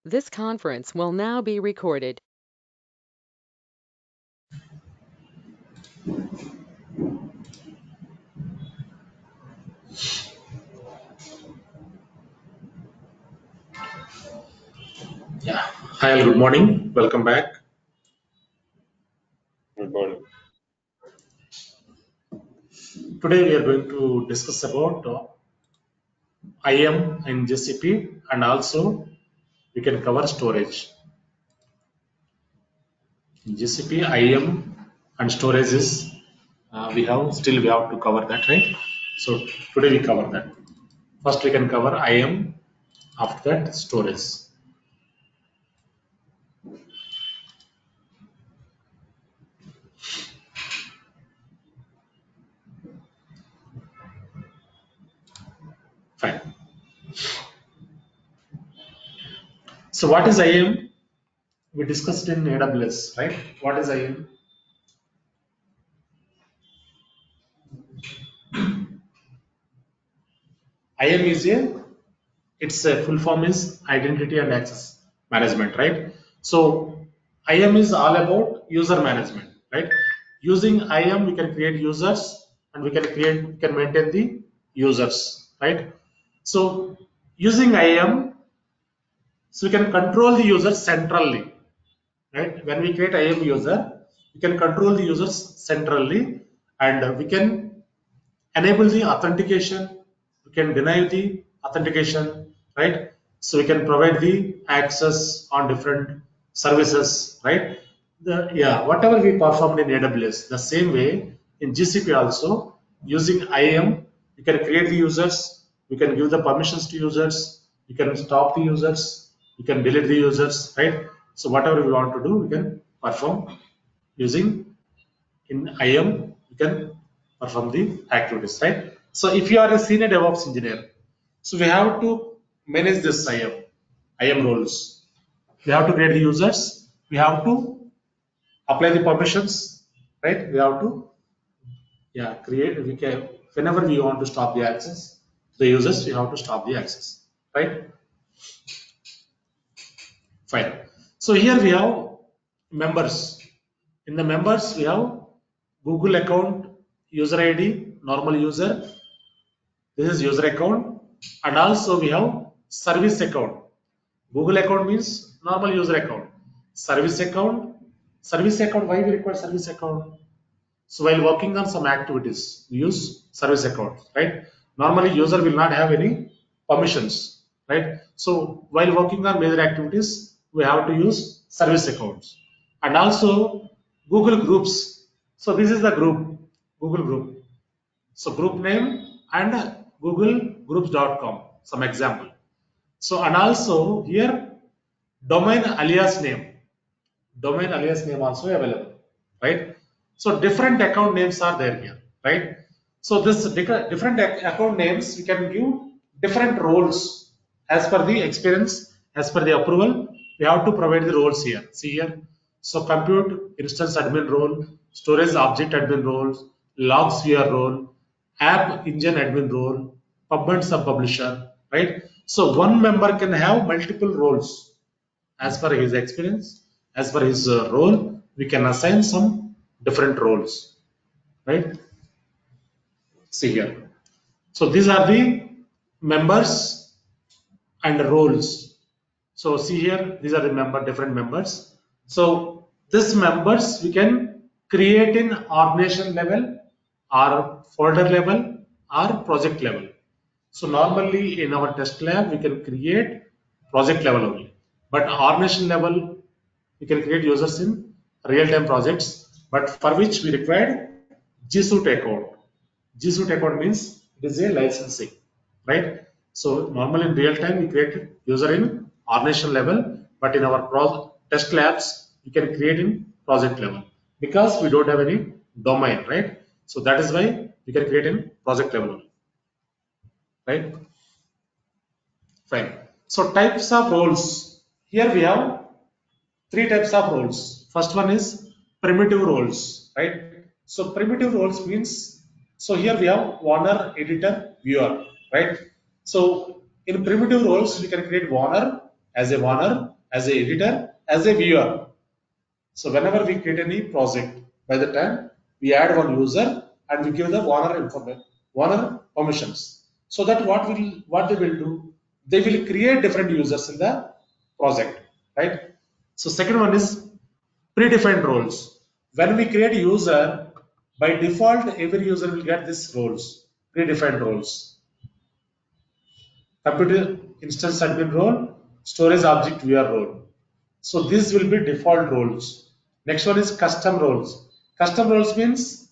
This conference will now be recorded. Yeah. Hi, all. Good morning. Welcome back. Good morning. Today we are going to discuss about IAM in GCP, and also we can cover storage. In GCP, IAM and storage is we have to cover that, right? So today we cover that. First we can cover IAM. After that storage. Fine. So what is IAM? We discussed in AWS, right? What is IAM? IAM is its full form is identity and access management, right? So IAM is all about user management, right? Using IAM, we can create users and we can maintain the users, right? So using IAM, so we can control the users centrally, right? When we create IAM user, we can control the users centrally, and we can enable the authentication, we can deny the authentication, right? So we can provide the access on different services, right? Whatever we performed in AWS, the same way in GCP also, using IAM, we can create the users, we can give the permissions to users, we can stop the users, we can delete the users, right? So whatever we want to do, we can perform using in IAM, you can perform the activities, right? So if you are a senior DevOps engineer, so we have to manage this IAM roles. We have to create the users. We have to apply the permissions, right? We have to create. We can whenever we want to stop the access, the users we have to stop the access, right? Fine. So here we have members. In the members, we have Google account, user ID, normal user. This is user account, and also we have service account. Google account means normal user account. Service account. Why we require service account? So while working on some activities, we use service account, right? Normally, user will not have any permissions, right? So while working on major activities, we have to use service accounts, and also Google Groups. So this is the group, Google Group. So group name and googlegroups.com, some example. So and also here domain alias name also available, right? So different account names are there here, right? So this different account names, we can give different roles as per the experience, as per the approval. We have to provide the roles here. See here. So compute instance admin role, storage object admin roles, logs viewer role, app engine admin role, pub and sub publisher, right? So one member can have multiple roles as per his experience, as per his role. We can assign some different roles, right? See here. So these are the members and roles. So see here, these are the different members. So this members we can create in organization level, or folder level, or project level. So normally in our test lab we can create project level only, but organization level we can create users in real-time projects. But for which we required G Suite account. G Suite account means it is a licensing, right? So normally in real time we create user in organization level, but in our test labs we can create in project level because we don't have any domain, right? So that is why we can create in project level only, right? Fine. So types of roles. Here we have three types of roles. First one is primitive roles, right? So primitive roles means, so here we have owner, editor, viewer, right? So in primitive roles, we can create owner, as a owner, as a editor, as a viewer. So whenever we create any project, by the time we add one user and we give the owner information, owner permissions. So that what they will do, they will create different users in the project, right? So second one is predefined roles. When we create user, by default, every user will get these roles, predefined roles. Computer instance admin role, storage object viewer role. So these will be default roles. Next one is custom roles. Custom roles means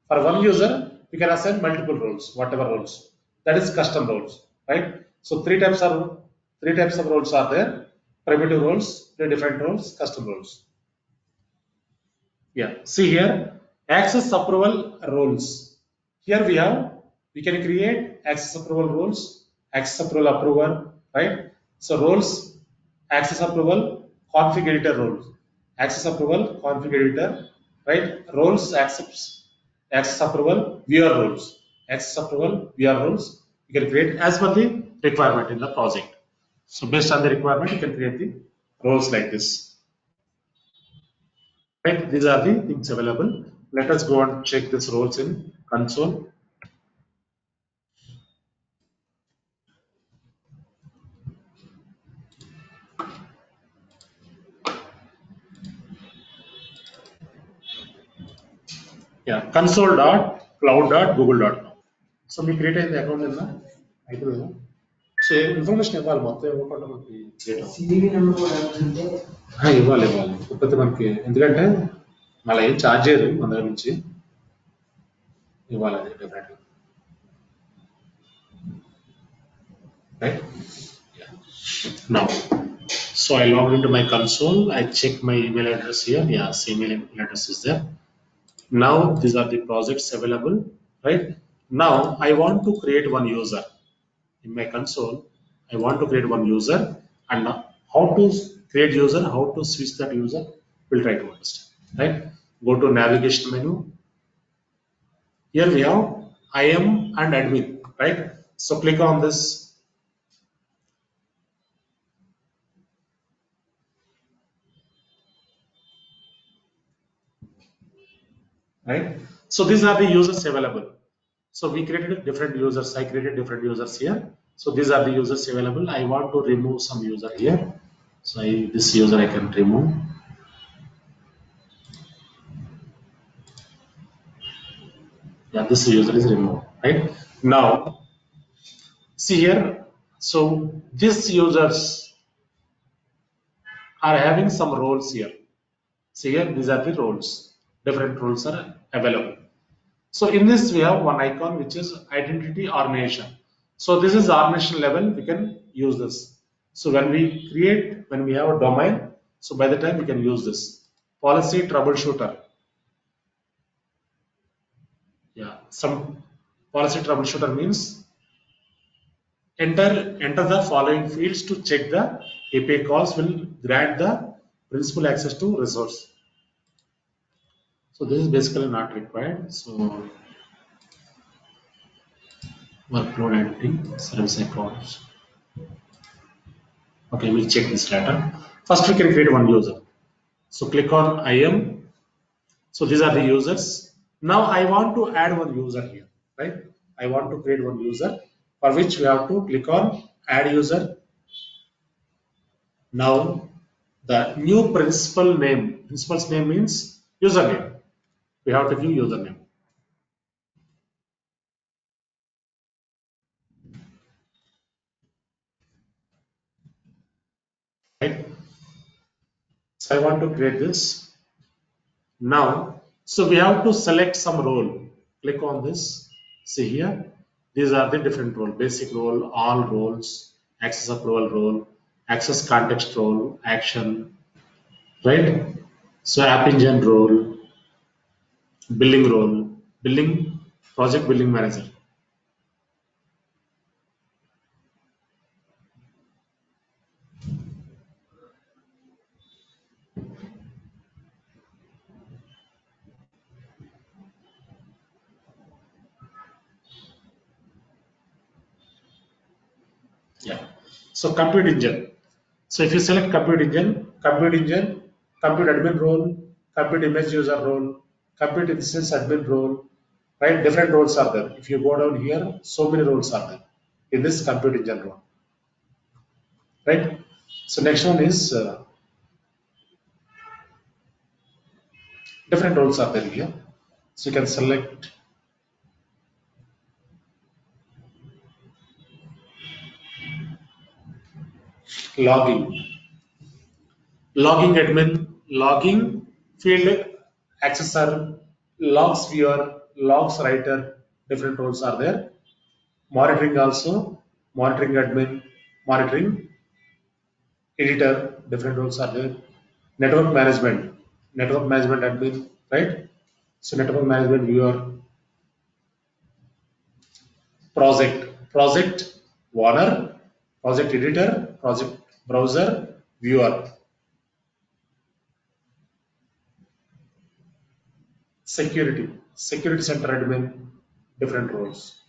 for one user, we can assign multiple roles, whatever roles. That is custom roles, right? So three types of roles are there: primitive roles, predefined roles, custom roles. Yeah, see here, access approval roles. Here we can create access approval roles, access approval approver, right? So roles, access approval, config editor roles, access approval, config editor, right? Roles, access approval, viewer roles, access approval, viewer roles. You can create as per the requirement in the project. So based on the requirement, you can create the roles like this. Right, these are the things available. Let us go and check these roles in console. Yeah, console.cloud.google.com. So we create an account in the I2. So information ఇవ్వాలి మొత్తం ఇవ్వకుండా మనకి create CVV number కూడా అంటే ఇవ్వాలి కాకపోతే మనకి ఎందుకంటే మళ్ళీ ఏం ఛార్జ్ చేయరు మన దగ్గర నుంచి ఇవ్వాలి అది డెఫినెట్గా right now. So I log into my console, I check my email address here. Yes, email address is there. Now these are the projects available, right? Now I want to create one user in my console. I want to create one user, and now how to create user, how to switch that user, we'll try to understand, right? Go to navigation menu. Here we have IAM and admin, right? So click on this, right? So these are the users available. So we created different users. I created different users here. So these are the users available. I want to remove some user here. So this user I can remove. Yeah, this user is removed. Right now, see here. So these users are having some roles here. See here, these are the roles. Different roles are available. So in this we have one icon which is identity ordination. So this is ordination level, we can use this. So when we have a domain, so by the time we can use this. Policy troubleshooter. Yeah, some policy troubleshooter means enter the following fields to check the API calls will grant the principal access to resource. So this is basically not required. So workload editing, service accounts. Okay, we'll check this later. First, we can create one user. So click on IAM. So these are the users. Now I want to add one user here, right? I want to create one user for which we have to click on add user. Now the new principal's name means username. We have to give username. Right? So I want to create this. Now, so we have to select some role. Click on this. See here, these are the different role: basic role, all roles, access approval role, access context role, action, right? So app engine role, billing, project billing manager. Yeah. So compute engine. So if you select compute engine, compute admin role, compute image user role, compute instance admin role, right? Different roles are there. If you go down here, so many roles are there in this compute engine role, right? So next one is different roles are there here. So you can select logging, logging admin, logging field accessor, logs viewer, logs writer, different roles are there. Monitoring also, monitoring admin, monitoring editor, different roles are there. Network management admin, right? So network management viewer, project owner, project editor, project browser, viewer. Security center admin, different roles,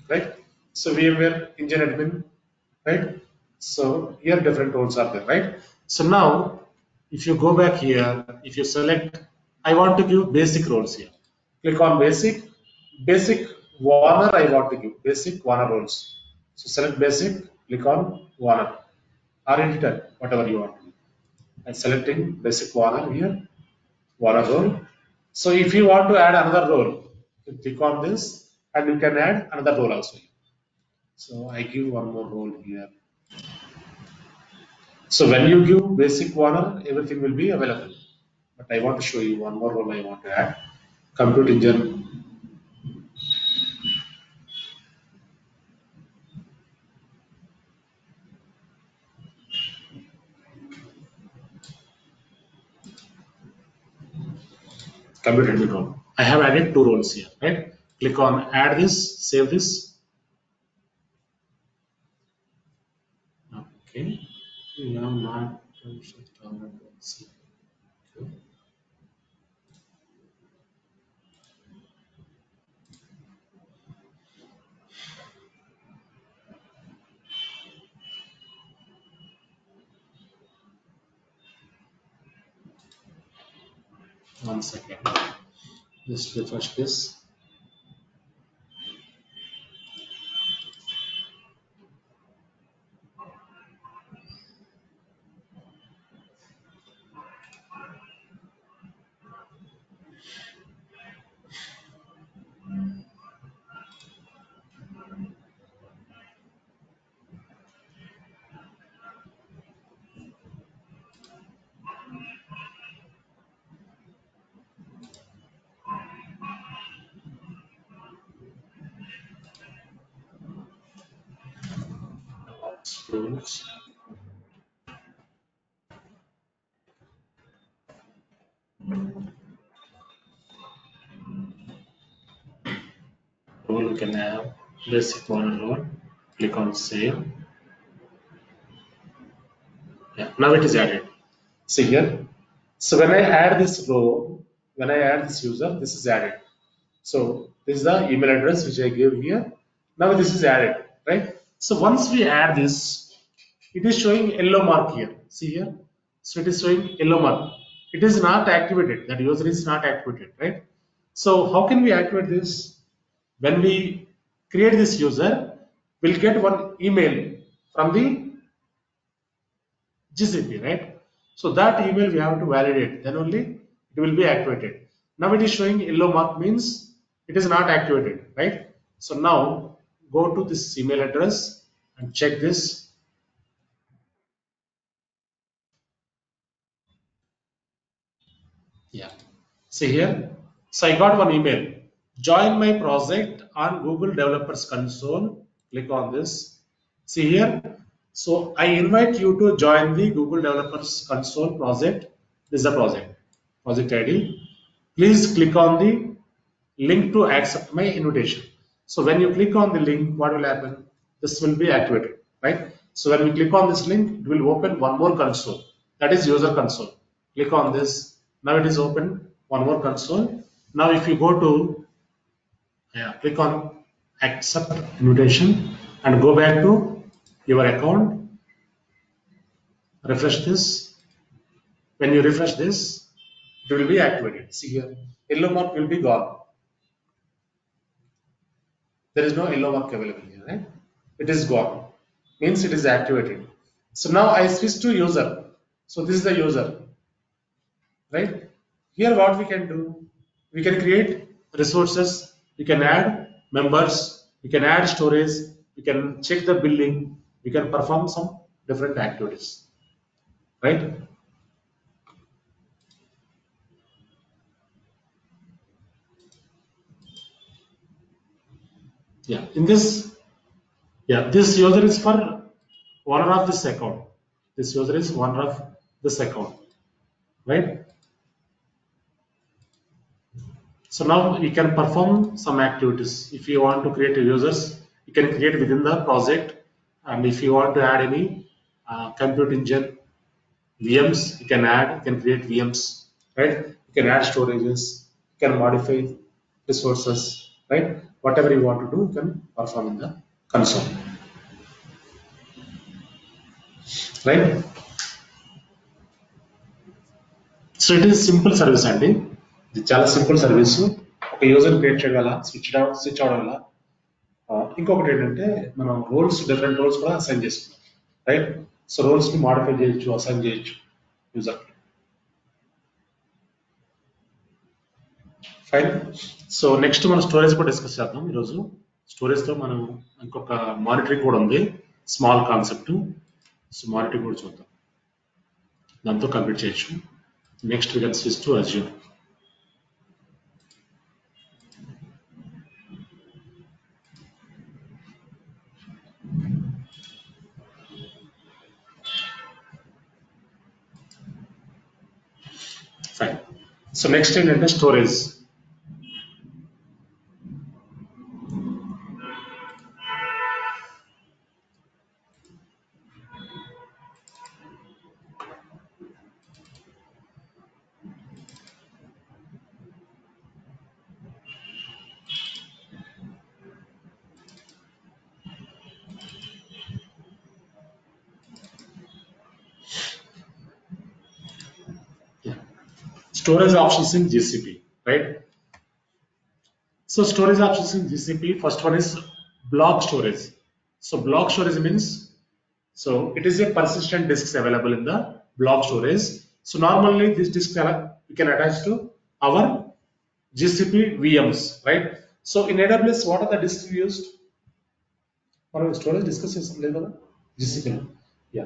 right? So VMware engine admin, right? So here different roles are there, right? So now if you go back here, if you select, I want to give basic roles here, click on basic Warner, I want to give basic Warner roles. So select basic, click on Warner or editor, whatever you want to do. I'm selecting basic Warner here, Warner role. So if you want to add another role, you click on this and you can add another role also. So I give one more role here. So when you give basic Warner, everything will be available. But I want to show you one more role I want to add. Compute engine. Compute admin role. I have added two roles here, right? Click on add this, save this. Okay. We have not one second. Just refresh this. Roles. Role we can have basic one role. Click on save. Yeah, now it is added. See here. So when I add this row, when I add this user, this is added. So this is the email address which I gave here. Now this is added, right? So once we add this, it is showing yellow mark here. See here. So it is showing yellow mark. It is not activated. That user is not activated, right? So how can we activate this? When we create this user, we'll get one email from the GCP, right? So that email we have to validate, then only it will be activated. Now it is showing yellow mark means it is not activated, right? So now go to this email address and check this. Yeah. See here. So I got one email. Join my project on Google Developers Console. Click on this. See here. So I invite you to join the Google Developers Console project. This is the project. Project ID. Please click on the link to accept my invitation. So when you click on the link, what will happen? This will be activated, right? So when we click on this link, it will open one more console. That is user console. Click on this. Now it is open one more console. Now if you go to Yeah, click on accept invitation and go back to your account. Refresh this. When you refresh this, it will be activated. See here, yellow mark will be gone. There is no yellow mark available here, right? It is gone. Means it is activated. So now I switch to user. So this is the user, right? Here what we can do, we can create resources, we can add members, we can add storage, we can check the billing, we can perform some different activities, right? Yeah, in this, yeah, this user is for owner of this account. This user is owner of this account, right? So now you can perform some activities. If you want to create users, you can create within the project. And if you want to add any compute engine, VMs, you can add, you can create VMs, right? You can add storages, you can modify resources, right? Whatever you want to do, you can perform in the console, right? So it is simple service అండి. ఇది చాలా simple service. ఒక user create చేయగల, switch అవడం వల్ల ఇంకొకటి ఏంటంటే మనం రోల్స్ డిఫరెంట్ రోల్స్ కూడా అసైన్ చేసుకున్నాం, రైట్? సో రోల్స్ ని మాడిఫై చేయొచ్చు, అసైన్ చేయొచ్చు యూజర్. ఫైన్. సో నెక్స్ట్ మనం స్టోరేజ్ కూడా డిస్కస్ చేద్దాం ఈరోజు. స్టోరేజ్ తో మనం ఇంకొక మానిటరింగ్ కూడా ఉంది, స్మాల్ కాన్సెప్ట్. సో మానిటరింగ్ కూడా చూద్దాం, దాంతో కంప్లీట్ చేయొచ్చు. Next we can switch to Azure. Fine. So next ఏంటంటే storage. Storage options in GCP, right? So storage options in GCP, first one is block storage. So block storage means, so it is a persistent disks available in the block storage. So normally this disk we can attach to our GCP VMs, right? So in AWS, what are the disks we used? మనం storage discuss చేస్తాం లేదు కదా GCP లో. Yeah,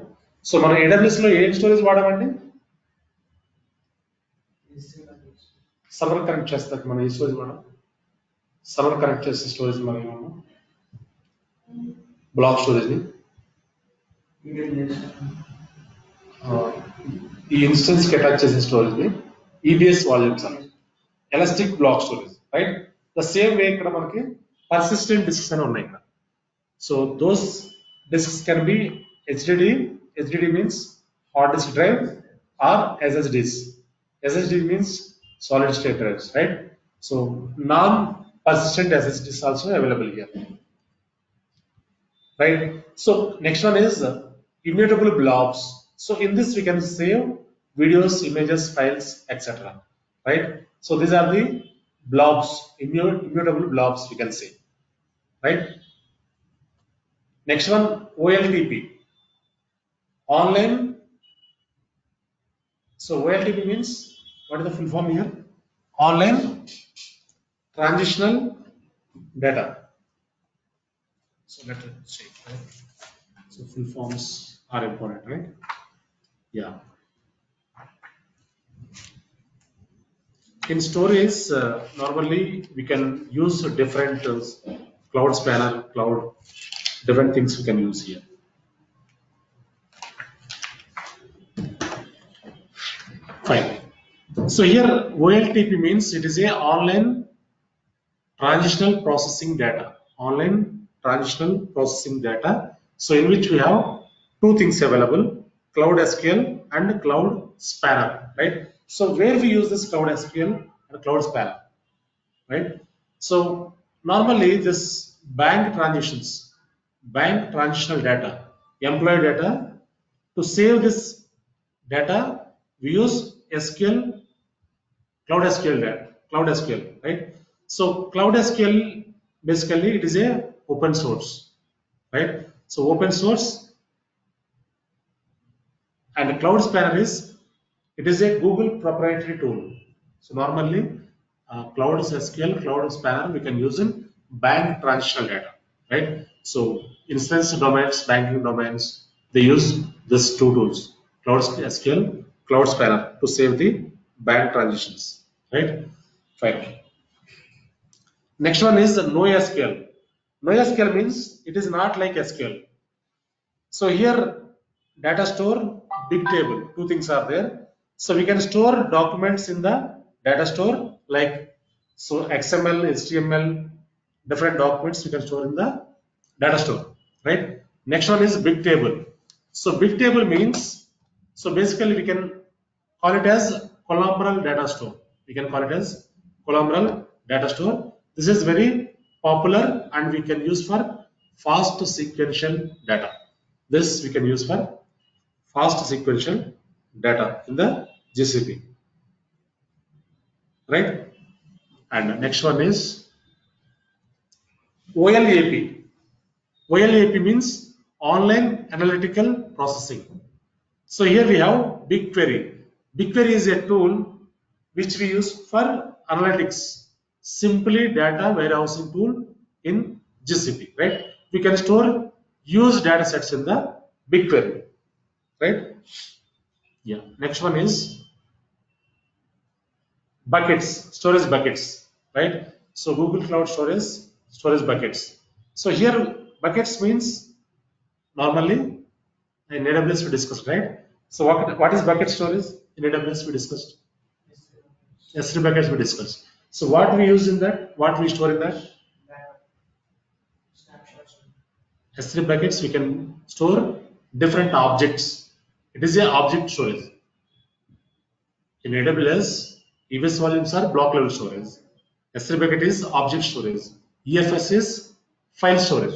so మనం AWS లో ఏం storage వాడామండి? Server connect చేస్తాక మనం ఈ స్టోరేజ్ వాడాం. సర్వర్ కనెక్ట్ చేసే స్టోరేజ్ మనం ఏమన్నా బ్లాక్ స్టోరేజ్ ని ఈ ఇన్స్టెన్స్ కి అటాచ్ చేసే స్టోరేజ్ ని EBS వాల్యూమ్స్ అని, elastic block storage, right? The same way ఇక్కడ మనకి పర్సిస్టెంట్ డిస్క్స్ అని ఉన్నాయి ఇక్కడ. So those disks can be HDD means hard disk drive, or SSDs. SSD means solid state drives, right? So non-persistent SSDs also available here, right? So next one is immutable blobs. So in this we can save videos, images, files, etc., right? So these are the blobs, immutable blobs we can say, right? Next one, OLTP, online. So OLTP means, what is the full form here? Online transitional data. So let us check, right? So full forms are important, right? Yeah. In storage, normally we can use different cloud spanner, cloud, different things we can use here. Fine. So here OLTP means it is a online transitional processing data. Online transitional processing data. So in which we have two things available: Cloud SQL and Cloud Spanner, right? So where we use this Cloud SQL and Cloud Spanner, right? So Normally, this bank transitional data, employee data, to save this data, we use SQL, Cloud SQL, right? So Cloud SQL, basically it is a open source, right? So open source, and Cloud Spanner is, it is a Google proprietary tool. So normally, Cloud SQL, Cloud Spanner, we can use in bank transitional data, right? So instance domains, banking domains, they use these two tools, Cloud SQL, Cloud Spanner, to save the bank transitions, right? Fine. Next one is NoSQL. NoSQL means it is not like SQL. So here, data store, big table, two things are there. So we can store documents in the data store, like so XML, HTML, different documents we can store in the data store, right? Next one is big table. So big table means, so basically we can call it as columnar data store. We can call it as columnar data store. This is very popular and we can use for fast sequential data. This we can use for fast sequential data in the GCP, right? And next one is OLAP. OLAP means online analytical processing. So here we have BigQuery. BigQuery is a tool which we use for analytics, simply data warehousing tool in GCP, right? We can store used data sets in the BigQuery, right? Yeah. Next one is buckets, storage buckets, right? So Google Cloud storage buckets. So here buckets means normally in AWS we discussed, right? So what is bucket storage in AWS we discussed? S3 buckets we discussed. So what we use in that? What we store in that? S3 buckets we can store different objects. It is a object storage. In AWS, EBS volumes are block level storage. S3 bucket is object storage. EFS is file storage,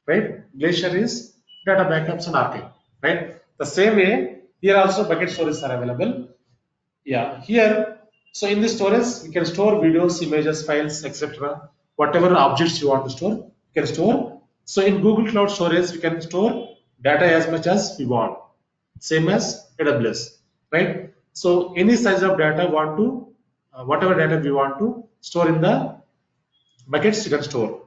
right? Glacier is data backups and archive, right? The same way, here also bucket storages are available. Yeah, here, so in this storage, we can store videos, images, files, etc. Whatever objects you want to store, you can store. So in Google Cloud Storage, we can store data as much as we want, same as AWS, right? So any size of data want to, whatever data we want to store in the buckets, you can store.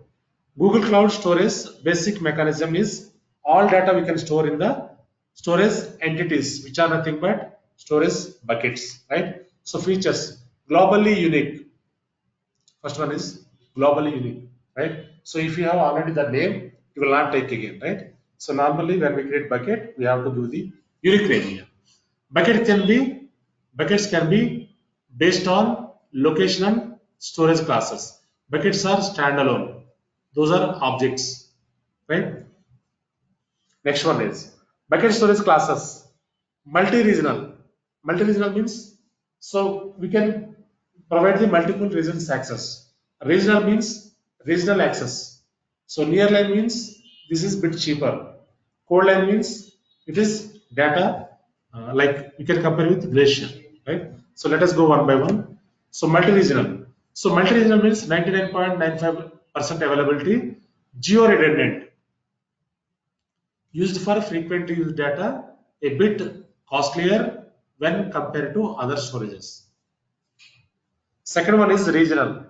Google Cloud Storage basic mechanism is all data we can store in the storage entities, which are nothing but storage buckets, right? So features globally unique. First one is globally unique, right? So if you have already the name, you will not take again, right? So normally when we create bucket, we have to do the unique name here. Bucket can be buckets can be based on location and storage classes. Buckets are standalone. Those are objects, right? Next one is bucket storage classes. Multi-regional. Multi-regional means, so we can provide the multiple regions access. Regional means regional access. So nearline means this is bit cheaper. Cold line means it is data, like we can compare with Glacier, right? So let us go one by one. So multi-regional. So multi-regional means 99.95% availability, geo-redundant, used for frequently used data, a bit costlier when compared to other storages. Second one is regional.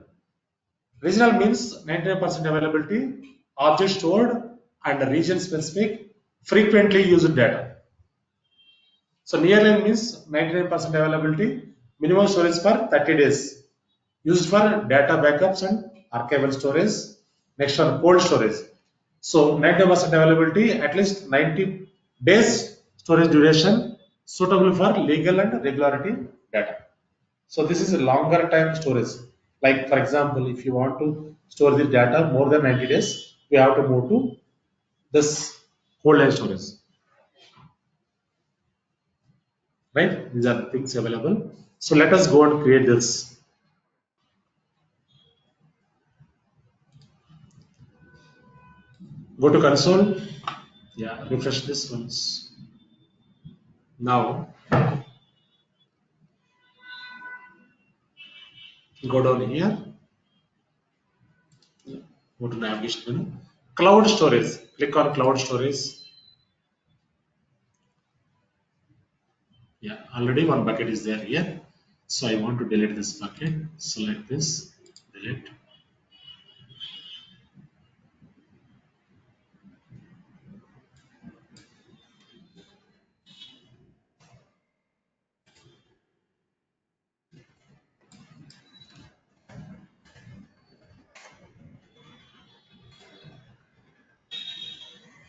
Regional means 99% availability, object stored and region specific, frequently used data. So nearline means 99% availability, minimum storage for 30 days, used for data backups and archival storage. Next one, cold storage. So 90% availability, at least 90 days storage duration, suitable for legal and regularity data. So this is a longer time storage. Like for example, if you want to store the data more than 90 days, we have to move to this cold line storage, right? These are the things available. So let us go and create this. Go to console. Yeah, refresh this once. Now go down here. Go to navigation menu. Cloud storage. Click on cloud storage. Yeah, already one bucket is there here. So I want to delete this bucket. Select this, delete.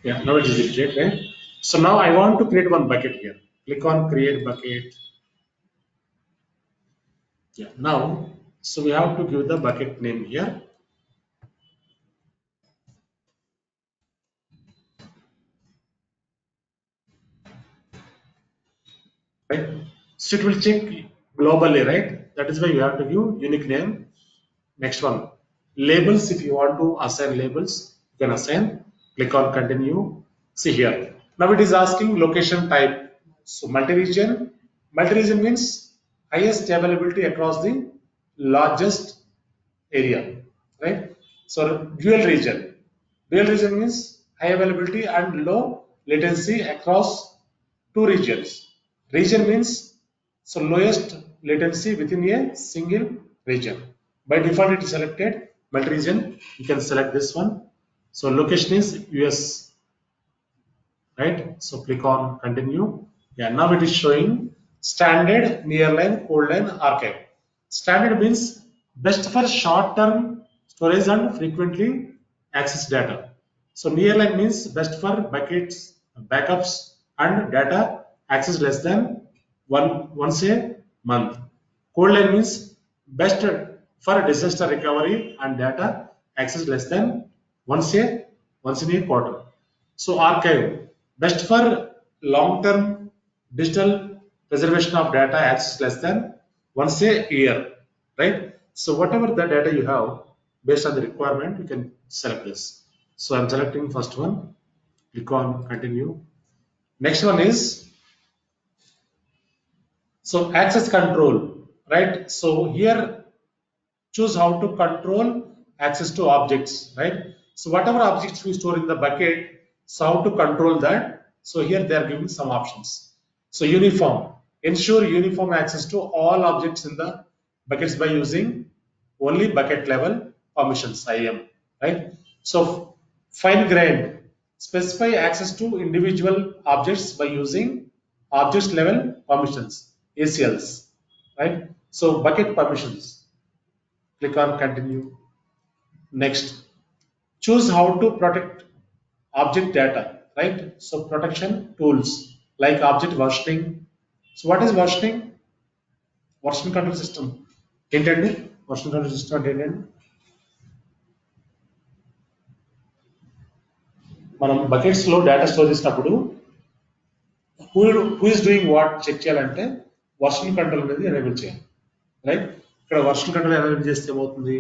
Yeah, now it is deleted, right? So now I want to create one bucket here. Click on create bucket. Yeah, now, so we have to give the bucket name here. Right? So it will check globally, right? That is why you have to give unique name. Next one, labels. If you want to assign labels, you can assign. Click on continue. See here. Now it is asking location type. So multi-region. Multi-region means highest availability across the largest area, right? So dual region. Dual region means high availability and low latency across two regions. Region means so lowest latency within a single region. By default, it is selected multi-region. You can select this one. So location is US, right? So click on continue. Yeah, now it is showing standard, nearline, cold line, archive. Standard means best for short-term storage and frequently access data. So nearline means best for buckets, backups and data access less than once a month. Cold line means best for disaster recovery and data access less than once in a quarter. So archive, best for long-term digital preservation of data access less than once a year, right? So whatever the data you have, based on the requirement, you can select this. So I'm selecting first one, click on continue. Next one is, so access control, right? So here choose how to control access to objects, right? So whatever objects we store in the bucket, so how to control that. So here they are giving some options. So uniform, ensure uniform access to all objects in the buckets by using only bucket level permissions, IAM, right? So fine grained, specify access to individual objects by using object level permissions, ACLs, right? So bucket permissions, click on continue. Next, choose how to protect object data, right? So protection tools like object versioning. So what is versioning? Version control system. ఏంటండి version control system అంటే ఏంటండి? మనం buckets లో data store చేసినప్పుడు who is doing what check చేయాలంటే version control అనేది enable చేయాలి, right? ఇక్కడ వర్షన్ కంట్రోల్ ఎనేబుల్ చేస్తే ఏమవుతుంది?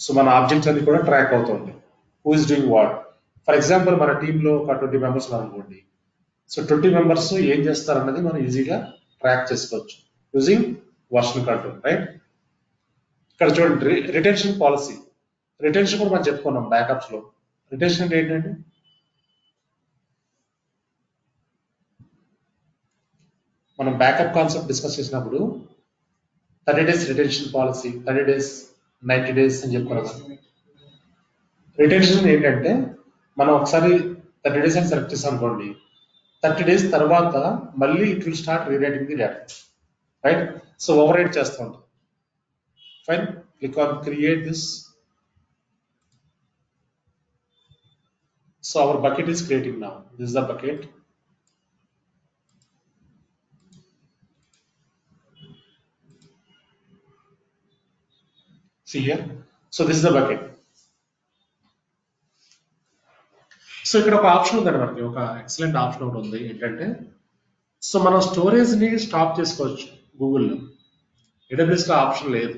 సో మన ఆబ్జెక్ట్స్ అన్ని కూడా ట్రాక్ అవుతుంది. Who is doing what. For example మన టీంలో ఒక 20 మెంబర్స్ అనుకోండి. సో 20 మెంబర్స్ ఏం చేస్తారన్నది మనం ఈజీగా ట్రాక్ చేసుకోవచ్చు యూజింగ్ వర్షన్ కంట్రోల్, రైట్? ఇక్కడ చూడండి రిటెన్షన్ పాలసీ. రిటెన్షన్ కూడా మనం చెప్పుకున్నాం బ్యాకప్స్ లో. రిటెన్షన్ అంటే ఏంటంటే మనం బ్యాకప్ కాన్సెప్ట్ డిస్కస్ చేసినప్పుడు 30 days retention policy, 30 days, 90 days అని చెప్పుకున్నాం. రిటెన్షన్ ఏంటంటే మనం ఒకసారి 30 days అని సెలెక్ట్ చేసాం అనుకోండి, 30 days తర్వాత మళ్ళీ it will start rewriting the data, right? So over right చేస్తూ ఉంటాం. Fine, click on create this. So our bucket is creating now. This is the bucket. See here. So this is the bucket. So ఇక్కడ ఒక option ఉందండి, మనకి ఒక excellent option ఒకటి ఉంది. ఏంటంటే సో మనం స్టోరేజ్ ని స్టాప్ చేసుకోవచ్చు గూగుల్లో. ఏడబ్ల్యూఎస్ లో ఆప్షన్ లేదు.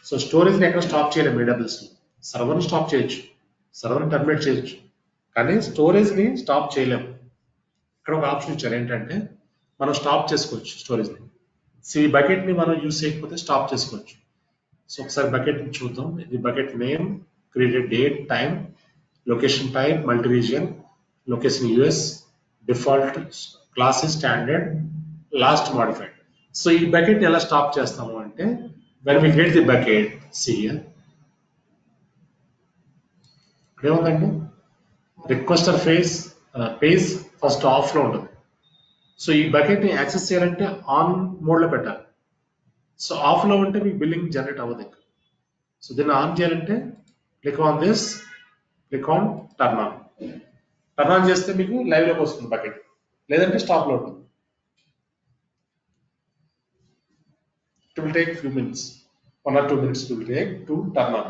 సో స్టోరేజ్ ని ఎక్కడ స్టాప్ చేయలేము ఏడబ్ల్యూఎస్ లో. సర్వర్ని స్టాప్ చేయొచ్చు, సర్వర్ని టర్మినేట్ చేయొచ్చు, కానీ స్టోరేజ్ని స్టాప్ చేయలేము. ఇక్కడ ఒక ఆప్షన్ ఇచ్చారు ఏంటంటే మనం స్టాప్ చేసుకోవచ్చు స్టోరేజ్ని. సో ఈ బకెట్ని మనం యూజ్ చేయకపోతే స్టాప్ చేసుకోవచ్చు. సో ఒకసారి బకెట్ చూద్దాం. ఇది bucket name, created date, time, location type, multi region, location US, default, class standard, last modified. So ఈ బకెట్ ఎలా స్టాప్ చేస్తాము అంటే when we create the bucket, see here, ఇక్కడ ఏముందండి రిక్వెస్టర్ పేజ్ ఫస్ట్ ఆఫ్ లో ఉంటుంది. సో ఈ bucket ని యాక్సెస్ చేయాలంటే ఆన్ మోడ్ లో పెట్టాలి. సో ఆఫ్ లో ఉంటే మీకు బిల్లింగ్ జనరేట్ అవ్వదు. సో దీన్ని ఆన్ చేయాలంటే click on this, click on turn on. Turn on చేస్తే మీకు లైవ్ లోకి వస్తుంది బకెట్, లేదంటే స్టాప్ లో ఉంటుంది. It will take few minutes, 1 or 2 minutes it will take to turn on.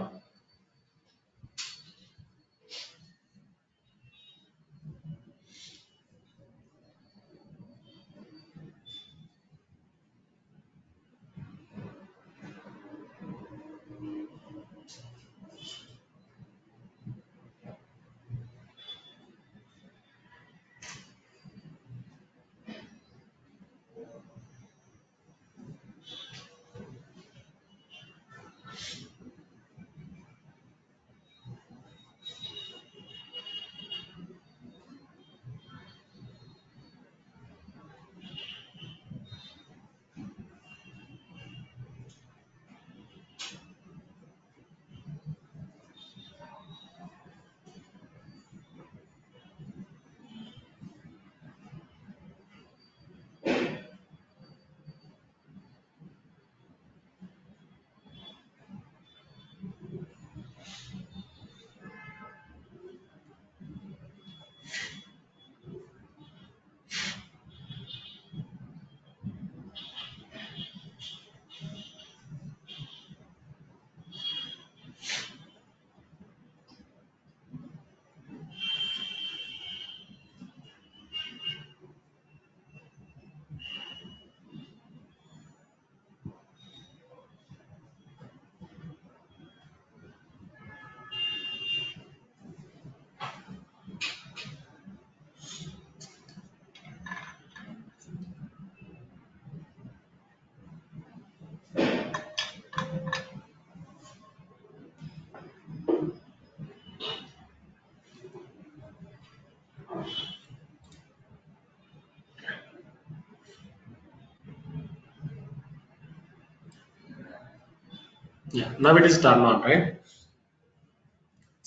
Yeah, now it is turned on, right?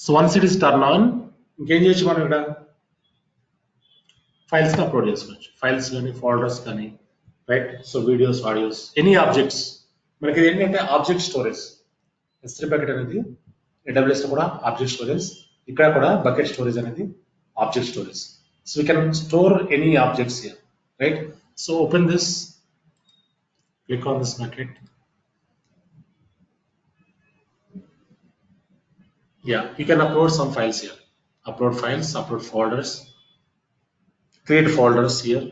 So once it is turned on, ఇంకేం చేయొచ్చు మనం ఇక్కడ ఫైల్స్ ని అప్లోడ్ చేసుకోవచ్చు. ఫైల్స్ కానీ ఫోల్డర్స్ కానీ, right? So videos, audios, any objects. మనకి ఇది ఏంటంటే ఆబ్జెక్ట్ స్టోరేజ్. S3 బకెట్ అనేది AWS లో కూడా ఆబ్జెక్ట్ స్టోరేజ్, ఇక్కడ కూడా బకెట్ స్టోరేజ్ అనేది object storage. So we can store any objects here, right? So open this, click on this bucket. Yeah, you can upload some files here. Upload files, upload folders, create folders here.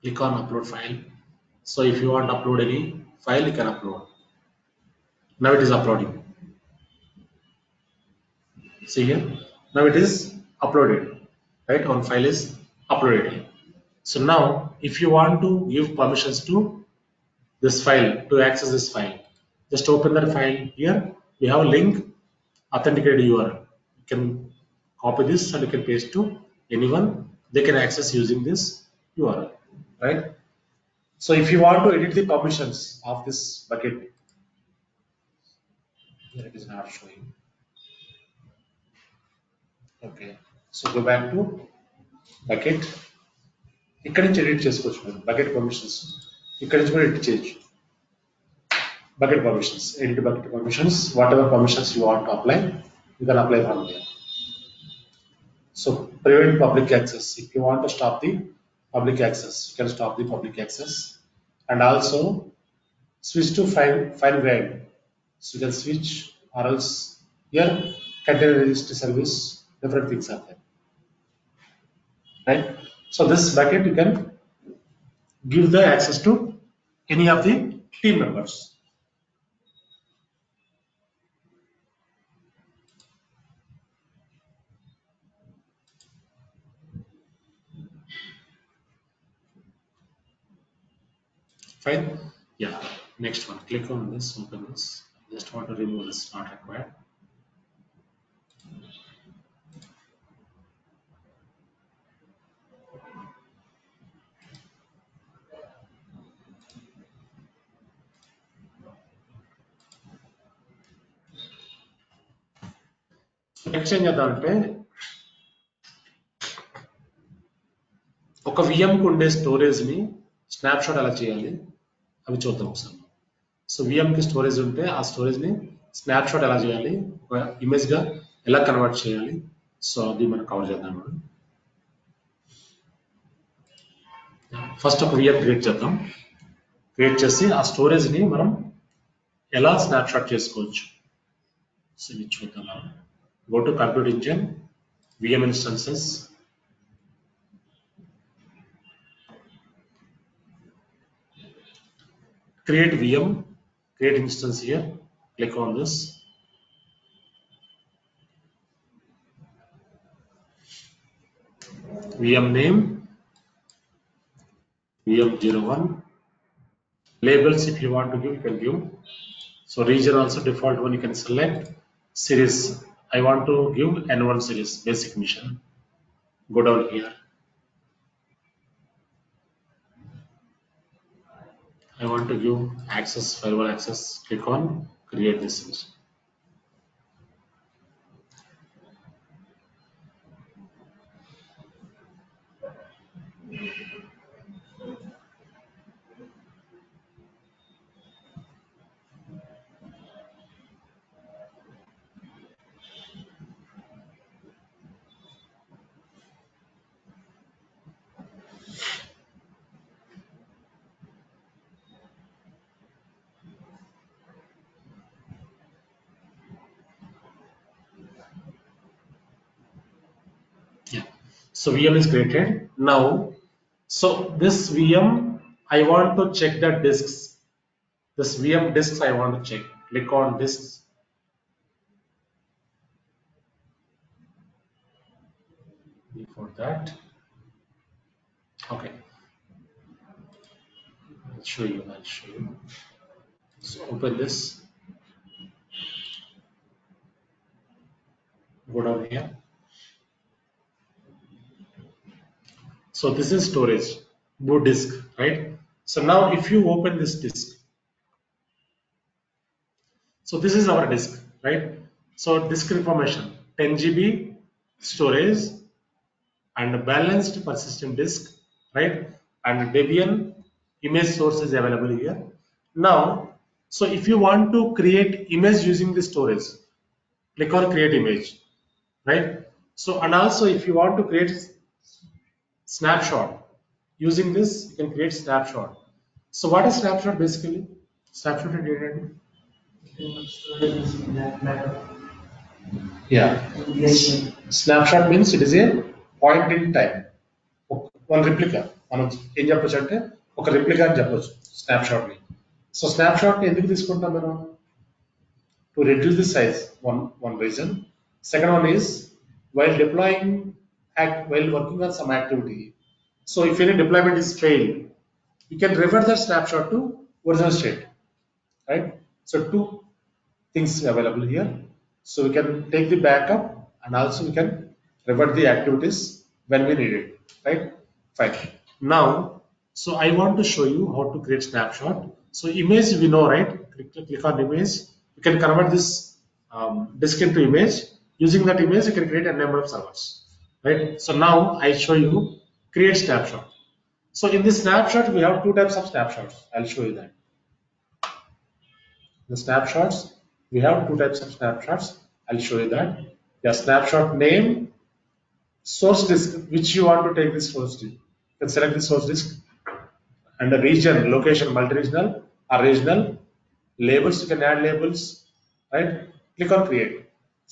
Click on upload file. So if you want to upload any file, you can upload. Now it is uploading. See here, now it is uploaded, right? One file is uploaded. So now if you want to give permissions to this file, to access this file, just open that file here. We have a link, authenticated URL. You can copy this and you can paste to anyone. They can access using this URL, right? So if you want to edit the permissions of this bucket, here it is not showing. Okay, so go back to bucket. ఇక్కడ నుంచి edit చేసుకోవచ్చు మీరు bucket permissions. ఇక్కడ నుంచి కూడా edit చేయొచ్చు. Bucket permissions, edit bucket permissions, whatever permissions you want to apply, you can apply from here. So prevent public access. If you want to stop the public access, you can stop the public access. And also switch to fine grained. So you can switch, or else here container registry service, different things are there, right? So this bucket you can give the access to any of the team members. Fine. Yeah. Next one. Click on this. Open this. Just want to remove this. Not required. Next ఏం చేద్దామంటే ఒక VM కు ఉండే storage ని snap shot ఎలా చేయాలి అవి చూద్దాం ఒకసారి. సో VM కి స్టోరేజ్ ఉంటే ఆ స్టోరేజ్ ని స్నాప్ షాట్ ఎలా చేయాలి, ఒక ఇమేజ్ గా ఎలా కన్వర్ట్ చేయాలి, సో అది మనం కవర్ చేద్దాం. ఫస్ట్ ఒక VM క్రియేట్ చేద్దాం. క్రియేట్ చేసి ఆ స్టోరేజ్ ని మనం ఎలా స్నాప్ షాట్ చేసుకోవచ్చు సో ఇది చూద్దాం. Go to Compute Engine, VM instances. Create VM, create instance here. Click on this. VM name, VM01. Labels if you want to give, you can give. So region also default one you can select. Series, I want to give N1 series, basic mission. Go down here. I want to give access, firewall access. Click on create this image. Yeah. So VM is created. Now, so this VM, I want to check the disks. This VM disks I want to check. Click on disks. Before that, okay. I'll show you. So open this. Go down here. So this is storage, boot disk, right? So now if you open this disk, so this is our disk, right? So disk information 10 GB storage and balanced persistent disk, right? And Debian image source is available here. Now, so if you want to create image using the storage, click on create image, right? So and also if you want to create snapshot using this, you can create snapshot. So what is snapshot basically? Snapshot and data. Yeah. Snapshot means it is a point in time. One replica. మనం ఏం చెప్పొచ్చు అంటే ఒక replica అని చెప్పొచ్చు snapshot ని. So snapshot ని ఎందుకు తీసుకుంటాం మనం? To reduce the size, one reason. Second one is while working on some activity. So if any deployment is failed, you can revert that snapshot to original state, right? So two things available here. So we can take the backup and also we can revert the activities when we need it, right? Fine. Now, so I want to show you how to create snapshot. So image we know, right? Click on image. You can convert this disk into image. Using that image, you can create a number of servers, right? So now I show you create snapshot. So in this snapshot, we have two types of snapshots. I'll show you that. The snapshots, we have two types of snapshots. I'll show you that. The snapshot name, source disk, which you want to take this source disk. You can select the source disk. And the region, location, multi-regional or regional. Labels, you can add labels, right? Click on create.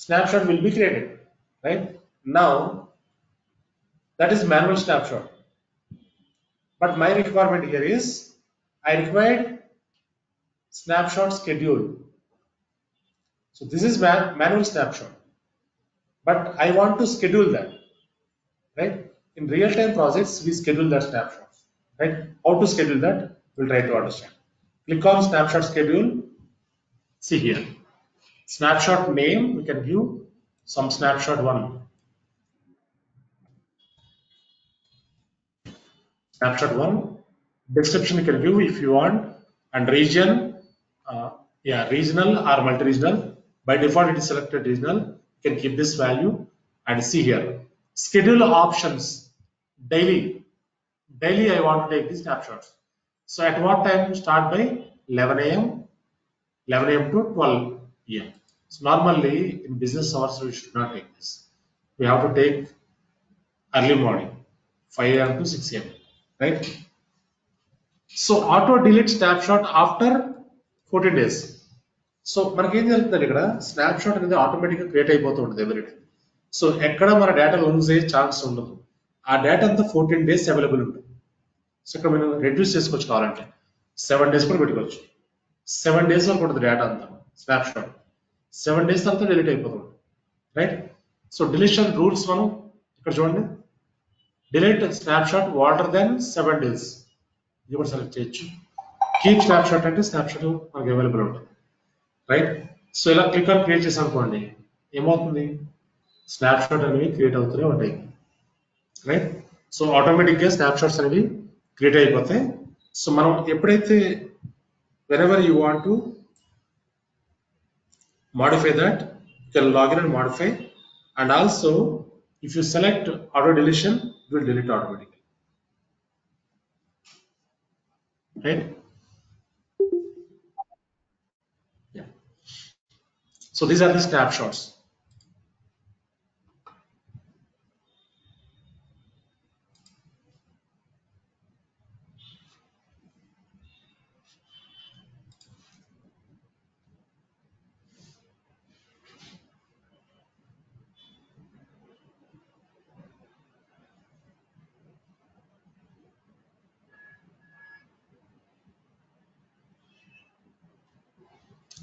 Snapshot will be created, right? Now, that is manual snapshot. But my requirement here is, I required snapshot schedule. So this is manual snapshot, but I want to schedule that, right? In real-time projects, we schedule that snapshot, right? How to schedule that? We'll try to understand. Click on snapshot schedule. See here. Snapshot name, we can give some snapshot 1. Snapshot 1. Description you can give if you want. And region, regional or multi-regional. By default, it is selected regional. You can keep this value and see here. Schedule options. Daily. Daily, I want to take these snapshots. So at what time? Start by 11 a.m. 11 a.m. to 12 p.m. So normally in business hours we should not take this. We have to take early morning, 5 a.m. to 6 a.m. Right? So auto delete snapshot after 14 days. So మనకి ఏం జరుగుతుంది ఇక్కడ snapshot అనేది ఆటోమేటిక్గా create అయిపోతూ ఉంటుంది everyday. So ఎక్కడ మన డేటా లూజ్ అయ్యే ఛాన్స్ ఉండదు. ఆ డేటా అంతా 14 days అవైలబుల్ ఉంటుంది. సో ఇక్కడ మనం రెడ్యూస్ చేసుకోవచ్చు కావాలంటే 7 days కూడా పెట్టుకోవచ్చు. 7 days వరకు ఉంటుంది డేటా అంతా స్నాప్షాట్. 7 days తర్వాత డిలీట్ అయిపోతుంది. రైట్? సో డిలీషన్ రూల్స్ మనం ఇక్కడ చూడండి. Delete snapshot older than 7 days. ఇది కూడా సెలెక్ట్ చేయొచ్చు. కీప్ స్నాప్షాట్ అంటే స్నాప్షాట్ మనకి అవైలబుల్ ఉంటుంది. రైట్? సో ఇలా క్లిక్ ఆన్ క్రియేట్ చేసాం అనుకోండి, ఏమవుతుంది? స్నాప్షాట్ అనేవి క్రియేట్ అవుతూనే ఉంటాయి. రైట్? సో ఆటోమేటిక్గా స్నాప్షాట్స్ అనేవి క్రియేట్ అయిపోతాయి. సో మనం ఎప్పుడైతే whenever you want to modify that, you can log in and modify. And also if you select auto deletion, it will delete automatically. Right? Yeah. So these are the snapshots.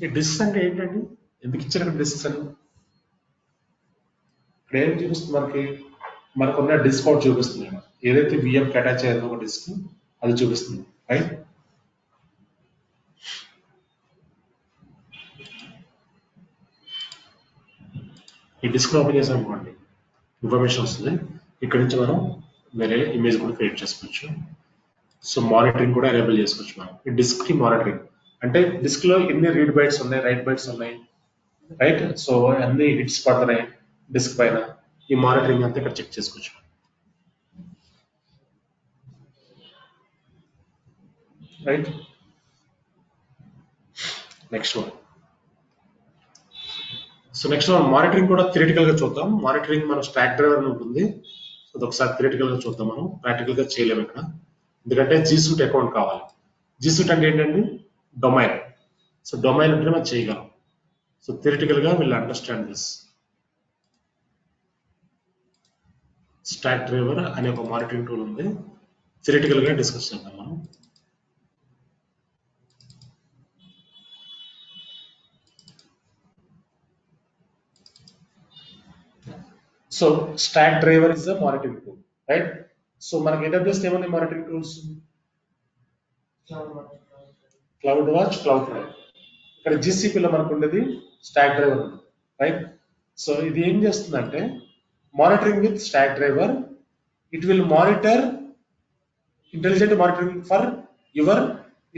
ఈ discs అంటే ఏంటండి? ఎందుకు ఇచ్చారు discs అని? ఇక్కడ ఏం చూపిస్తుంది మనకున్న డిస్క్ అవుట్ చూపిస్తుంది. ఏదైతే VM కి అటాచ్ అయ్యేదో ఒక డిస్క్ అది చూపిస్తుంది. రైట్? ఈ డిస్క్ ఓపెన్ చేసాం అనుకోండి, ఇన్ఫర్మేషన్ వస్తుంది. ఇక్కడ నుంచి మనం వేరే ఇమేజ్ కూడా క్రియేట్ చేసుకోవచ్చు. సో మానిటరింగ్ కూడా ఎనేబుల్ చేసుకోవచ్చు మనం. ఈ డిస్క్ కి మానిటరింగ్ అంటే డిస్క్ లో ఎన్ని రీడ్ బైట్స్ ఉన్నాయి, రైట్ బైట్స్ ఉన్నాయి. రైట్? సో అన్ని హిట్స్ పడుతున్నాయి డిస్క్ పైన. ఈ మానిటరింగ్ అంతా ఇక్కడ చెక్ చేసుకోవచ్చు. Right? Next one. So next మనం మానిటరింగ్ కూడా థియరిటికల్ గా చూద్దాం. మానిటరింగ్ మనం స్టాక్ డ్రైవర్ అని ఉంటుంది. సో ఒకసారి థియరిటికల్ గా చూద్దాం. మనం ప్రాక్టికల్ గా చేయలేము ఇక్కడ, ఎందుకంటే G Suite అకౌంట్ కావాలి. G Suite అంటే ఏంటండి? డొమైన్. సో డొమైన్ అంటే మనం చేయగలం. సో థియరిటికల్ గా will understand this. Stock driver అనే ఒక మానిటరింగ్ టూల్ ఉంది. థియరిటికల్ గా డిస్కస్ చేద్దాం మనం. So stock driver is the monitoring tool. Right? So మనకి AWS ఏమన్నా monitoring tools? Cloud watch, cloud drive. ఇక్కడ GCP లో మనకు ఉండేది స్టాక్ డ్రైవర్ ఉంది. రైట్? సో ఇది ఏం చేస్తుందంటే monitoring with stock driver. It will monitor intelligent monitoring for your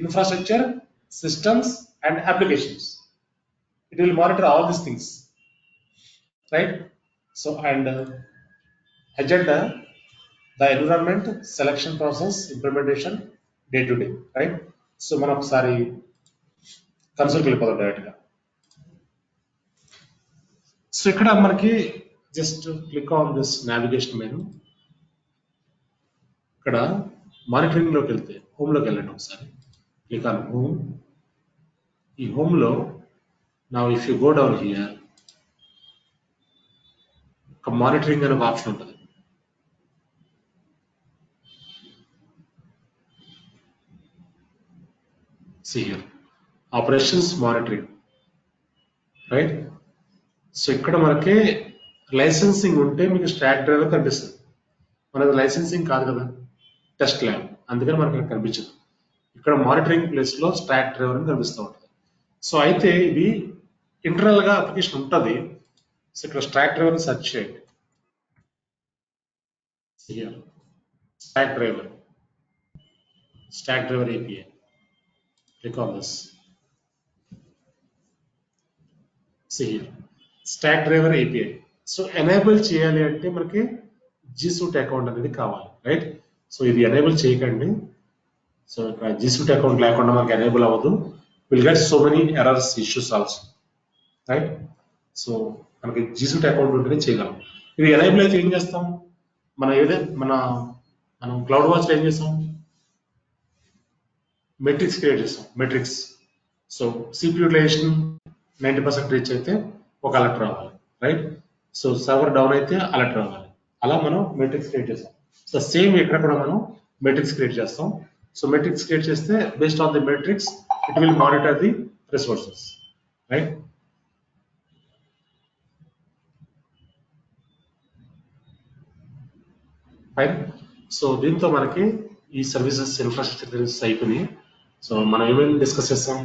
infrastructure, systems and applications. It will monitor all these things. Right? So and agenda, the environment, selection process, implementation, day to day. Right? So మనం ఒకసారి కన్సోల్కి వెళ్ళిపోదాం direct గా. So ఇక్కడ మనకి just click on this navigation menu. ఇక్కడ monitoring లోకి వెళ్తే home లోకి వెళ్ళండి ఒకసారి. Click on home. ఈ హోమ్ లో now if you go down here, ఒక మానిటరింగ్ అనే ఒక ఆప్షన్ ఉంటుంది. See here, operations monitoring. Right? So ఇక్కడ మనకి లైసెన్సింగ్ ఉంటే మీకు స్టాక్ డ్రైవర్ కనిపిస్తుంది. మనది లైసెన్సింగ్ కాదు కదా, టెస్ట్ ల్యాబ్, అందుకని మనకి కనిపించదు. ఇక్కడ మానిటరింగ్ ప్లేస్ లో స్టాక్ డ్రైవర్ అని కనిపిస్తూ ఉంటుంది. సో అయితే ఇవి ఇంటర్నల్ గా అప్లికేషన్ ఉంటుంది. సో ఇక్కడ స్టాక్ డ్రైవర్ సెర్చ్ చేయండి. Stock driver API. Click on this. See here, stock driver API. So enable చేయాలి అంటే మనకి G Suite అకౌంట్ అనేది కావాలి, రైట్? సో ఇది ఎనేబుల్ చేయకండి. సో ఇక్కడ G Suite అకౌంట్ లేకుండా మనకి ఎనేబుల్ అవ్వదు. Will get so many errors, issues also, right? So మనకి G Suite అకౌంట్ ఉంటేనే చేయగలం. ఇది ఎనేబుల్ అయితే ఏం చేస్తాం? మనం క్లౌడ్ వాచ్ లో ఏం చేస్తాం? మెట్రిక్స్ క్రియేట్ చేస్తాం. Metrics. So CPU utilization 90% reach అయితే ఒక అలర్ట్ రావాలి, రైట్? సో సర్వర్ డౌన్ అయితే అలర్ట్ రావాలి. అలా మనం మెట్రిక్స్ క్రియేట్ చేస్తాం. సో సేమ్ ఇక్కడ కూడా మనం మెట్రిక్స్ క్రియేట్ చేస్తాం. సో మెట్రిక్స్ క్రియేట్ చేస్తే based on the metrics it will monitor the resources, right? Fine. So దీంతో మనకి ఈ సర్వీసెస్ ఇన్ఫ్రాస్ట్రక్చర్ సర్వీసెస్ అయిపోయినాయి. సో మనం ఏమేమి డిస్కస్ చేస్తాం?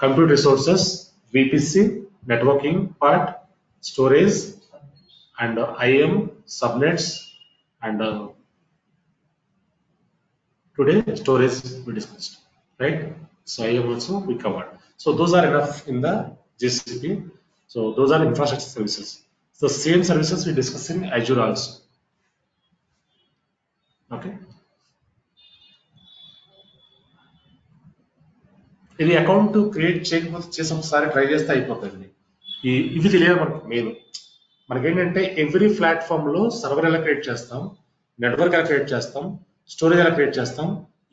Computer resources, VPC, networking part, storage and IAM, subnets, and today storage we discussed, right? So IAM also we covered. So those are enough in the GCP. So those are infrastructure services. So same services we discuss in Azure also. Okay. ఇది account create చేయకపోతే చేసి ఒకసారి try చేస్తే అయిపోతుంది. ఇవి తెలియదు మనకి. మనకేంటంటే ఎవ్రీ ప్లాట్ఫామ్ లో సర్వర్ ఎలా క్రియేట్ చేస్తాం, నెట్వర్క్ ఎలా క్రియేట్ చేస్తాం, స్టోరేజ్ ఎలా క్రియేట్ చేస్తాం,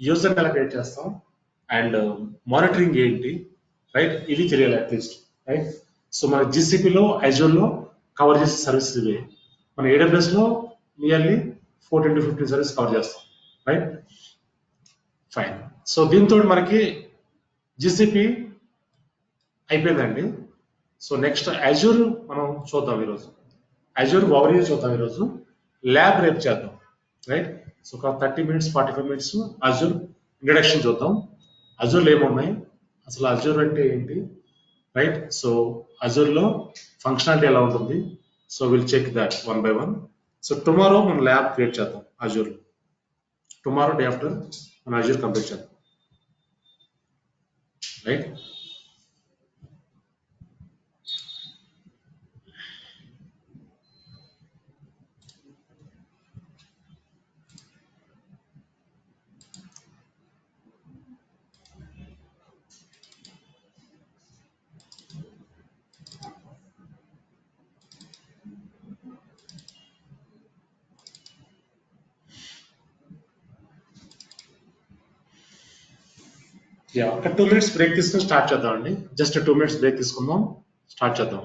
యూజర్ ఎలా క్రియేట్ చేస్తాం, అండ్ మానిటరింగ్ ఏంటి, రైట్? ఇది తెలియాలి అట్లీస్ట్, రైట్? సో మన జీసీపీలో, అజూర్లో కవర్ చేసే సర్వీసెస్ ఇవే. మన AWS లో నియర్లీ 14 to 15 సర్వీస్ కవర్ చేస్తాం, రైట్? ఫైన్. సో దీంతో మనకి జీసీపీ అయిపోయిందండి. సో నెక్స్ట్ అజూర్ మనం చూద్దాం ఈరోజు. అజూర్ ఓవర్వ్యూ చూద్దాం ఈరోజు. ల్యాబ్ రేపు చేద్దాం, రైట్? సో ఒక 30 minutes 45 minutes అజూర్ ఇంట్రడక్షన్ చూద్దాం. అజూర్లో ఏమున్నాయి, అసలు అజూర్ అంటే ఏంటి, రైట్? సో అజూర్లో ఫంక్షనాలిటీ ఎలా ఉంటుంది. So will check that one by one. So tomorrow మనం ల్యాబ్ క్రియేట్ చేద్దాం అజూర్లో. టుమారో డే ఆఫ్టర్ మనం అజూర్ కంప్లీట్ చేద్దాం, రైట్? ఒక 2 minutes బ్రేక్ తీసుకుని స్టార్ట్ చేద్దాం అండి. జస్ట్ 2 minutes బ్రేక్ తీసుకుందాం, స్టార్ట్ చేద్దాం.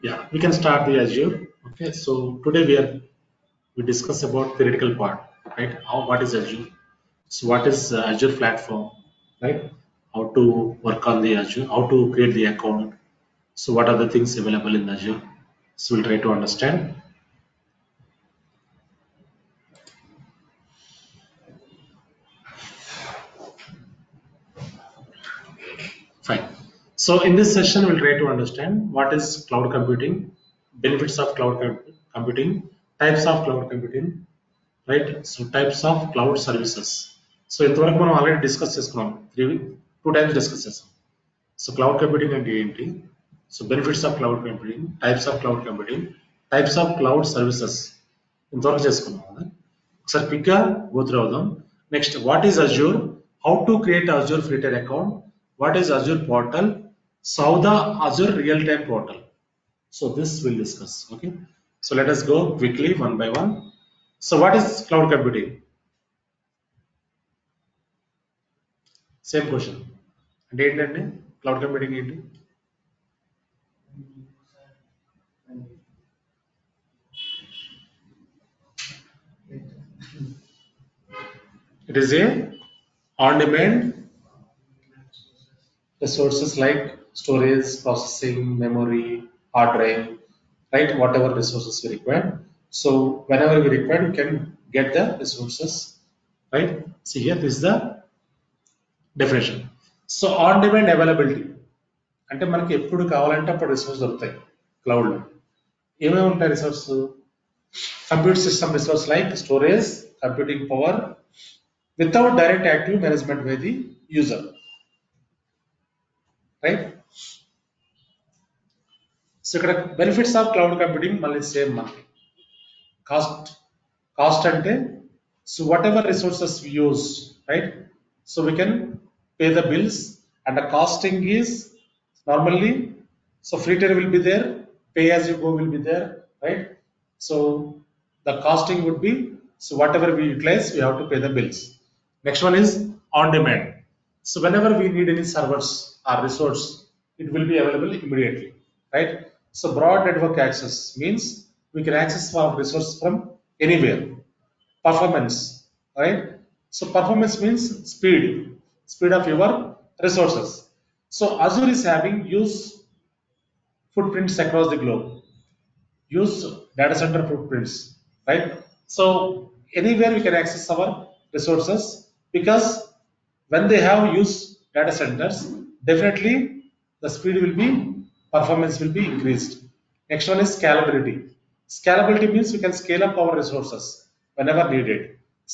Yeah, we can start the Azure. Okay, so today we discuss about theoretical part, right? What is Azure? So what is Azure platform, right? How to work on the Azure, how to create the account. So what are the things available in Azure? So we'll try to understand. Fine. So in this session, we'll try to understand what is cloud computing, benefits of computing, types of cloud computing, right? So types of cloud services. So ఇంతవరకు మనం already discuss చేసుకున్నాం two times discuss చేసాం. So cloud computing అంటే ఏంటి, so benefits of cloud computing, types of cloud computing, types of cloud services ఇంతవరకు చేసుకున్నాం కదా. ఒకసారి క్విక్గా గోత్రు అవుదాం. Next what is Azure, how to create Azure free tier account, what is Azure portal, so the Azure real time portal. So this will discuss. Okay, so let us go quickly one by one. So what is cloud computing? Same question అంటే ఏంటండి cloud computing ఏంటి? It is a on-demand resources like storage, processing, memory, hard drive, right? Whatever resources we require. So whenever we require, we can get the resources, right? See here, this is the definition. So on-demand availability అంటే మనకి ఎప్పుడు కావాలంటే అప్పుడు resource దొరుకుతాయి క్లౌడ్లో. ఏమేమి ఉంటాయి resource? Computer system resource like storage, computing power without direct active management by the user, right? So ఇక్కడ బెనిఫిట్స్ ఆఫ్ క్లౌడ్ కంప్యూటింగ్ మళ్ళీ సేమ్ మనకి కాస్ట్ అంటే so whatever resources we use, right? So we can pay the bills and the costing is normally, so free tier will be there, pay as you go will be there, right? So the costing would be, so whatever we utilize we have to pay the bills. Next one is on demand. So whenever we need any servers or resource, it will be available immediately, right? So broad network access means we can access our resource from anywhere. Performance, right? So performance means speed of your resources. So Azure is having use footprints across the globe, use data center footprints, right? So anywhere we can access our resources because when they have use data centers, definitely the speed will be, performance will be increased. Next one is scalability. Scalability means we can scale up our resources whenever needed.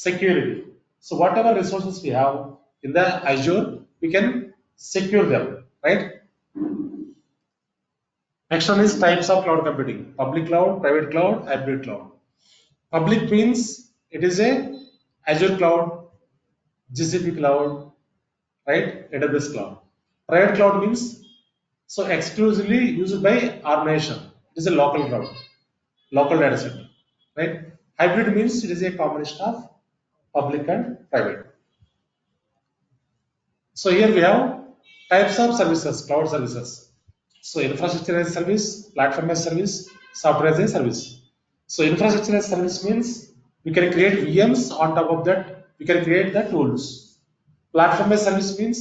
Security. So whatever resources we have in the Azure, we can secure them, right? Next one is types of cloud computing. Public cloud, private cloud, hybrid cloud. Public means it is a Azure cloud, GCP cloud, right? AWS cloud. Private cloud means so exclusively used by organization. It is a local cloud, local data center, right? Hybrid means it is a combination of public and private. So here we have types of services, cloud services. So infrastructure as a service, platform as a service, software as a service. So infrastructure as a service means we can create VMs, on top of that we can create the tools. Platform as a service means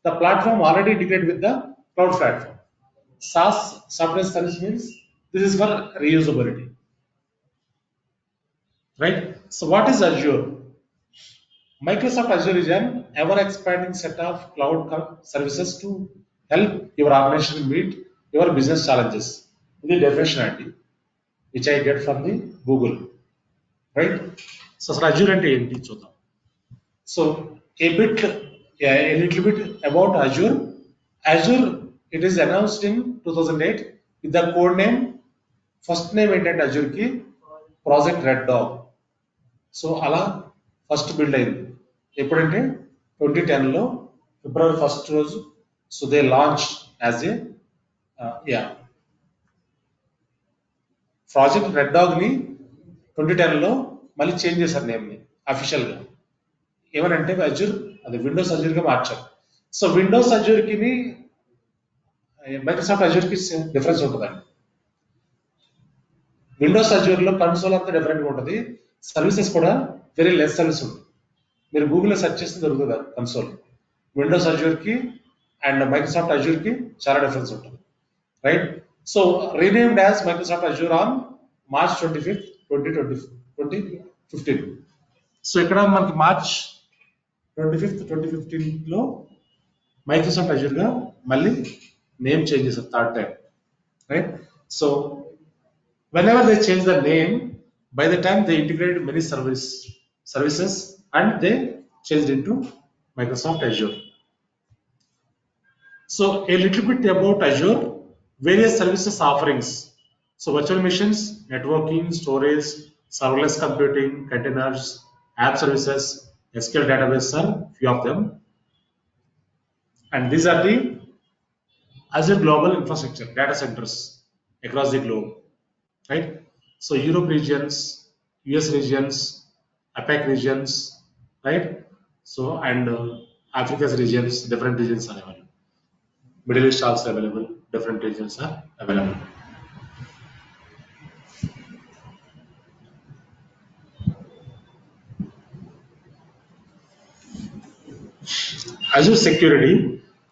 the platform already integrated with the cloud platform. SaaS, software as a service means this is for reusability, right? So what is Azure? Microsoft Azure is an ever-expanding set of cloud services to help your organization meet your business challenges. The definition which I get from the Google, right? So Azure and ఏంటి చూద్దాం. So a little bit about Azure. Azure, it is announced in 2008 with the code name, first name ఏంటంటే Azure కి Project Red Dog. So అలా first build అయింది ఎప్పుడంటే 2010లో ఫిబ్రవరి 1st రోజు. So they launch as a project red dog ని 2010లో మళ్ళీ change చేశారు నేమ్ని official గా. ఏమనంటే అజూర్ అది విండోస్ అజూర్ గా మార్చారు. సో విండోస్ అజూర్ కి మైక్రోసాఫ్ట్ అజూర్ కి డిఫరెన్స్ ఉంటుందండి. విండోస్ అజ్యూర్ లో కన్సోల్ అంతా డిఫరెంట్ గా ఉంటుంది, సర్వీసెస్ కూడా వెరీ లెస్ సర్వీస్ ఉంటుంది. మీరు గూగుల్లో సెర్చ్ చేస్తే దొరుకుతుంది కన్సోల్. విండోస్ అజ్యూర్ కి అండ్ మైక్రోసాఫ్ట్ అజ్యూర్ కి చాలా డిఫరెన్స్ ఉంటుంది, right? So renamed as Microsoft Azure on March 25th 2015. So ఇక్కడ మనకి మార్చ్ 25th 2015 లో మైక్రోసాఫ్ట్ అజ్యూర్ గా మళ్ళీ నేమ్ చేంజ్ చేశారు third time, right? So whenever they change the name, by the time they integrated many services and they changed into Microsoft Azure. So a little bit about Azure, various services offerings. So virtual machines, networking, storage, serverless computing, containers, app services, SQL database are few of them. And these are the Azure global infrastructure, data centers across the globe, right? So Europe regions, US regions, APAC regions, right? So and Africa's regions, different regions are available. Middle East also available, different regions are available. Azure security,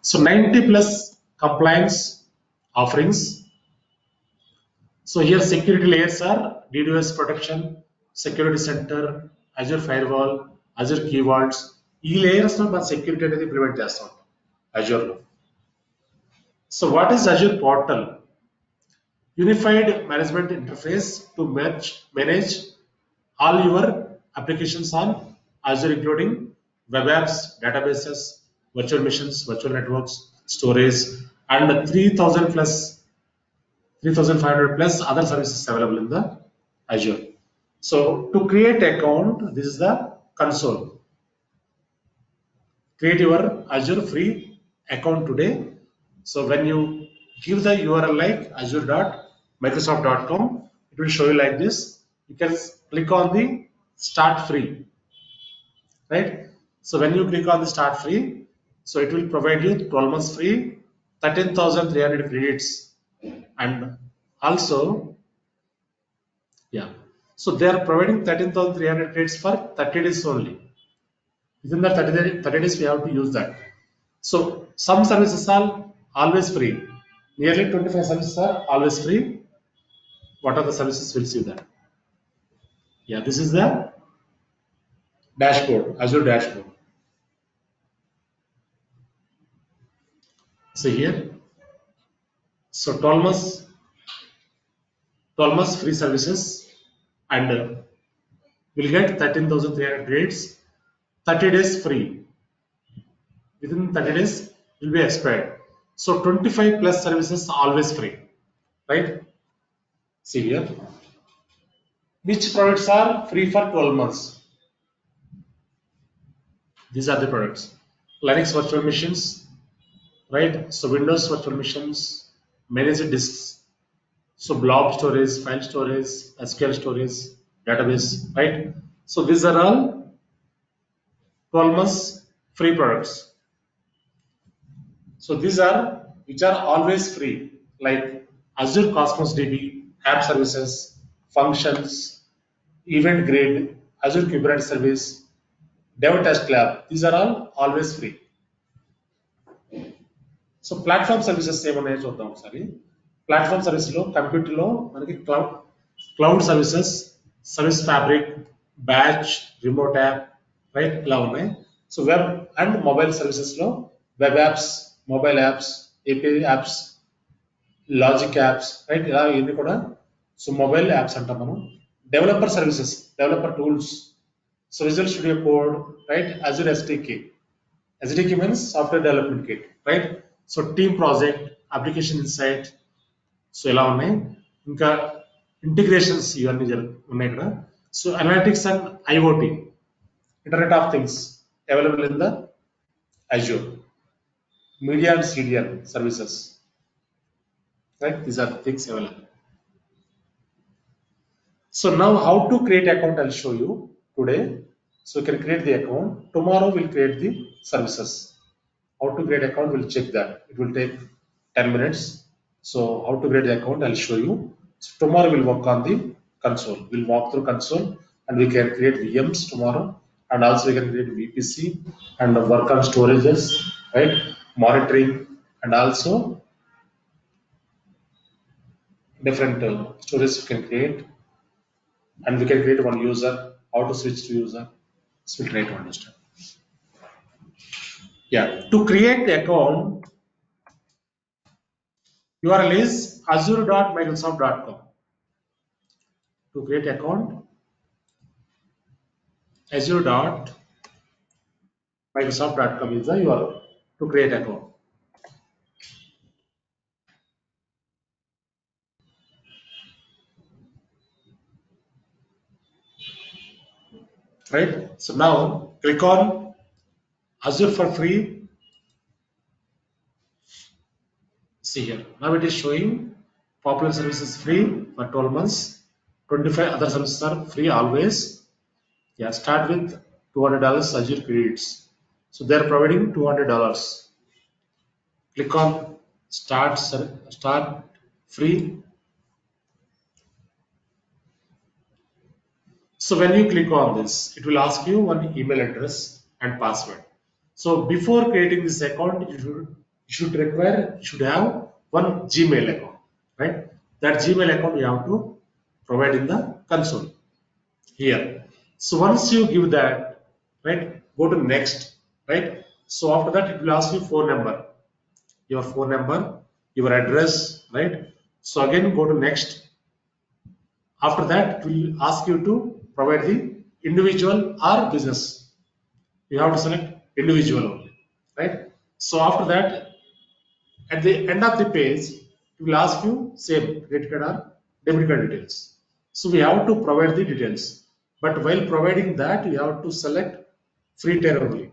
so 90 plus compliance offerings. So here security layers are DDoS protection, security center, Azure firewall, Azure key vaults. ఈ layers లో మన security అనేది implement చేస్తూ ఉంటాం Azure లో. So what is Azure portal? Unified management interface to manage all your applications on Azure, including web apps, databases, virtual machines, virtual networks, storage, and 3,000 plus 3,500 plus other services available in the Azure. So to create account, this is the console. Create your Azure free account today. So when you give the URL like azure.microsoft.com, it will show you like this. You can click on the start free, right? So when you click on the start free, so it will provide you 12 months free, 13,300 credits, and also, yeah, so they are providing 13,300 credits for 30 days only. Within the 30 days, we have to use that. So some services are always free. Nearly 25 services are always free. What are the services? We'll see that. Yeah, this is the dashboard, Azure dashboard. So here, so 12 months free services, and we'll get 13,300 credits, 30 days free. Within 30 days will be expired. So 25 plus services always free, right? See here, which products are free for 12 months? These are the products: Linux virtual machines, right? So Windows virtual machines, managed disks, so blob storage, file storage, SQL storage, database, right? So these are all 12 months free products. So these are which are always free, like Azure Cosmos DB, app services, functions, event grid, Azure Kubernetes service, Dev Test Lab. These are all always free. So platform services ఏమన్నాయో చూద్దాం ఒకసారి. Platform service లో computer లో మనకి cloud services, service fabric, batch, remote app, right, ఇలా ఉన్నాయి. So web and mobile services లో web apps, mobile apps, API apps, logic apps, right, ఇలా ఇవన్నీ కూడా సో మొబైల్ యాప్స్ అంటాం మనం. Developer services, developer tools, so visual studio code, right, Azure SDK. SDK means software development kit, right? So team project, application insight, so ఇలా ఉన్నాయి. ఇంకా integrations ఇవన్నీ ఉన్నాయి ఇక్కడ. So analytics and IoT, internet of things available in the Azure. Media and CDN services, right? These are the things available. So now how to create account I'll show you today. So you can create the account. Tomorrow we'll create the services. How to create account, we'll check that. It will take 10 minutes. So how to create the account, I'll show you. So tomorrow we'll work on the console. We'll walk through console and we can create VMs tomorrow, and also we can create VPC and work on storages, right? Monitoring, and also different storages we can create, and we can create one user, how to switch to user. So we'll try to understand. Yeah, to create the account, URL is azure.microsoft.com. To create account, azure.microsoft.com is the URL to create account. Right? So now click on Azure for free. See here. Now it is showing popular services free for 12 months. 25 other services are free always. Yeah, start with $200 Azure credits. So they are providing $200. Click on start free. So when you click on this, it will ask you one email address and password. So before creating this account, you should have one Gmail account, right? That Gmail account you have to provide in the console here. So once you give that, right, go to next, right? So after that, it will ask you phone number, your address, right? So again, go to next. After that, it will ask you to provide the individual or business. You have to select individual only, right? So after that, at the end of the page, it will ask you same credit card or debit card details. So we have to provide the details. But while providing that, you have to select free tier only.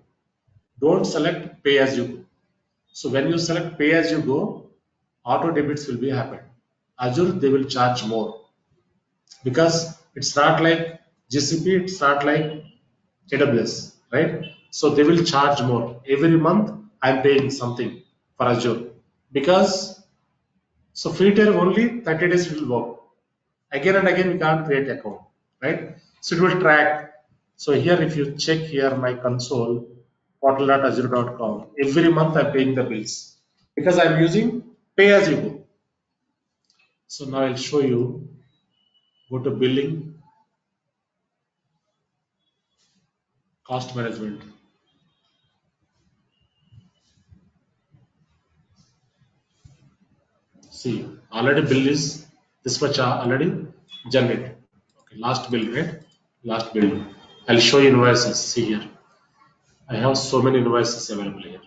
Don't select pay as you go. So when you select pay as you go, auto debits will be happen. Azure they will charge more because it's not like GCP, it's not like AWS, right? So they will charge more. Every month I'm paying something for Azure because so free tier only 30 days will work. Again and again we can't create account, right? So it will track. So here if you check here my console portal.azure.com, every month I'm paying the bills because I'm using pay as you go. So now I'll show you. Go to billing, cost management. See, already bill is this much already generated. Okay, last bill, right? Last bill. I'll show you invoices. See here. I have so many invoices available here,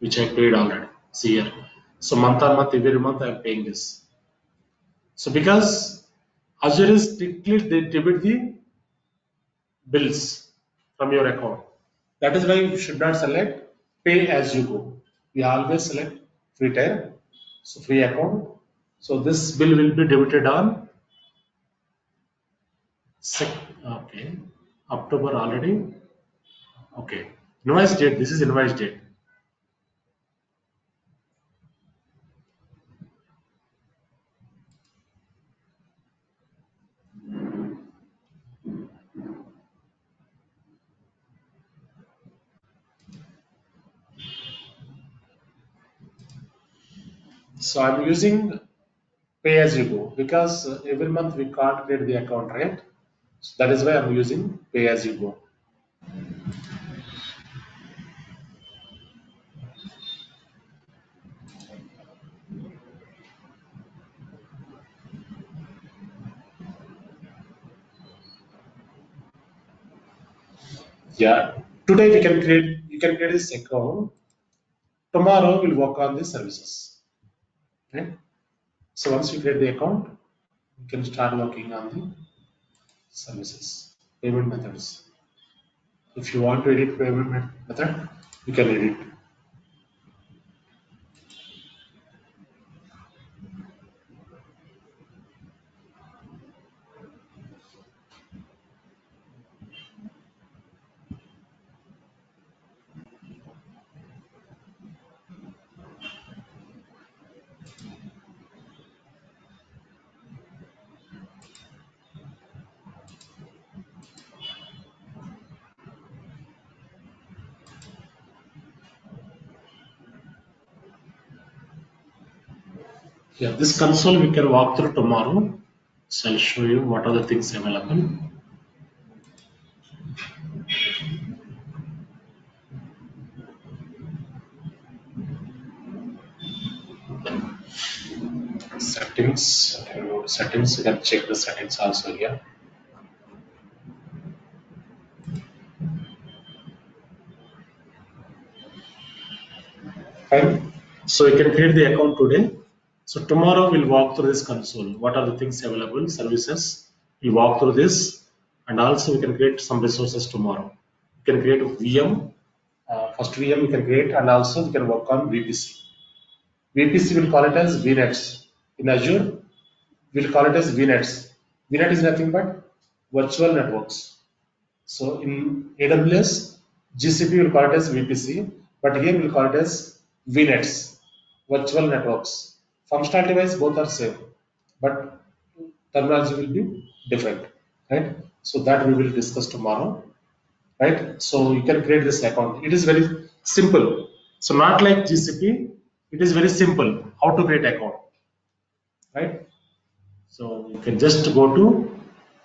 which I paid already. See here. So month on month, every month I'm paying this. So because Azure is strictly they debit the bills from your account. That is why you should not select pay as you go. We always select free tier, so free account. So this bill will be debited on okay, October already. Okay, invoice date. This is invoice date. So I'm using pay as you go because every month we can't create the account, right? So that is why I'm using pay as you go. Yeah. Today we can create. You can create this account. Tomorrow we'll work on the services. Right? So once you create the account, you can start working on the services, payment methods. If you want to edit payment method, you can edit. Yeah, this console we can walk through tomorrow. So I'll show you what are the things available. Settings, settings, you can check the settings also here. Fine. So you can create the account today. So tomorrow we'll walk through this console. What are the things available, services? We'll walk through this, and also we can create some resources tomorrow. You can create a VM. First VM you can create, and also you can work on VPC. VPC will call it as VNets. In Azure, we'll call it as VNets. VNet is nothing but virtual networks. So in AWS, GCP will call it as VPC, but here we'll call it as VNets, virtual networks. Functionality wise, both are same, but terminology will be different, right? So that we will discuss tomorrow, right? So you can create this account. It is very simple. So not like GCP, it is very simple how to create account, right? So you can just go to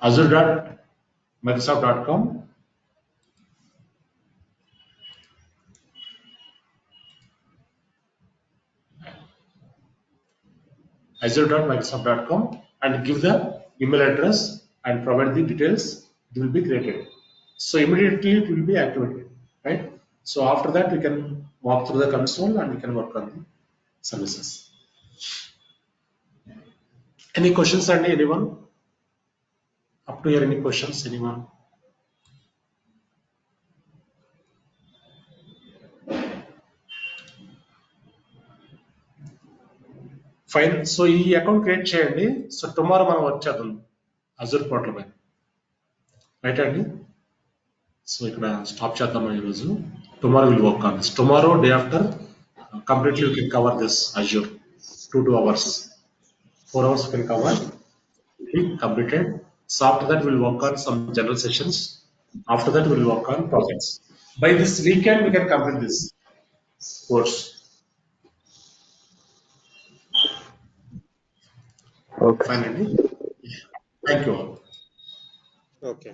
azure.microsoft.com. azure.microsoft.com and give the email address and provide the details. It will be created. So immediately it will be activated, right? So after that we can walk through the console and we can work on the services. Any questions, Andy? Anyone? Up to here, any questions? Anyone? Fine. So ఈ account create చేయండి. So tomorrow మనం work చేద్దాం Azure portal పైన, right అండి. So ఇక్కడ stop చేద్దాం ఈరోజు. Tomorrow will work on this. Tomorrow day after completely you can cover this Azure 2 hours, 4 hours you can cover. Completed. So after that we'll work on some general sessions. After that we'll work on projects. By this weekend we can complete this course. Okay. Finally, thank you all. Okay.